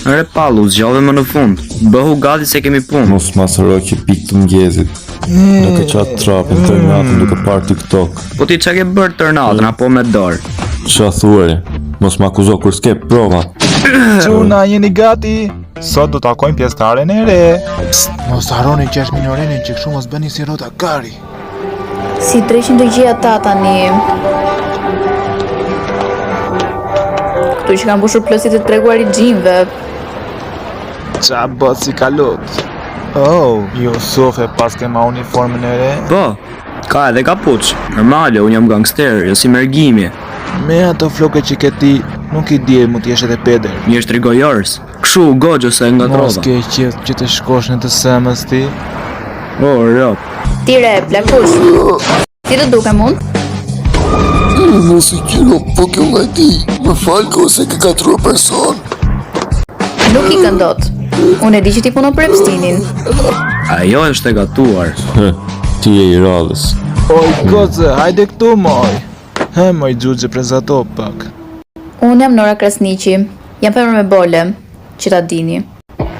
Re pallu, zgjove më në fund. Bëhu gati se kemi punë. Mos masëro që pikë të mëngjesit. Në ka qatë trapin të natën duke parë TikTok. Po ti çka ke bërë të natën apo me dorë? Qa thuari? Mos m'akuzo kur s'ke prova. Çuna, jeni gati? Sot do takojmë pjesëtaren e re. Mos harroni 6 minorenin që kështu mos bëni si rota kari. Si 300 gjia ta tani. Këtu që kanë mbushur plësit e treguarit gjimve. Qa bët si kalot. Oh, Jusuf e pas kema uniformën e re. Po, ka edhe kapuç. Normale, unë jam gangster, jo si mergimi. Me ato floke që ke ti, nuk i di mu t'jesh edhe peder. Një është rigojors. Kshu, gogjë se nga Mos trova. ke qith që të shkosh në të semës ti. O, rop. Tire, plakush. Si të duke mund? Nëse kilo, po kjo nga ti, më falko se ke katruar person. Nuk i këndot. Unë e di që ti punon për Epsteinin. Ajo është e gatuar. Ti e i radhës. Oj, goze, hajde këtu, moj. He, moj gjugje prezato pak. Unë jam Nora Krasniqi. Jam femër me bole, që ta dini.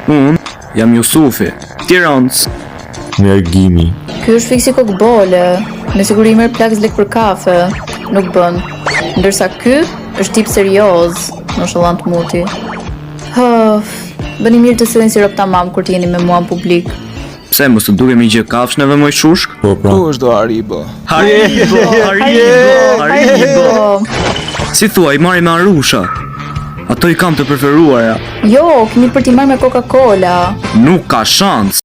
Unë jam Jusufi. Tiranës. Mergimi. Ky është fiksi kokë bole. Me siguri merr plak zlek për kafe. Nuk bën. Ndërsa ky është tip serioz, nonchalant muti. Bëni mirë të sillen si rob tamam kur të jeni me mua në publik. Pse mos të dukemi gjë kafshneve më shushk? Po pra. Tu është do Haribo. Haribo. Si thua, i marri me Arusha. Ato i kam të preferuara. Jo, kemi për t'i marrë me Coca-Cola. Nuk ka shans.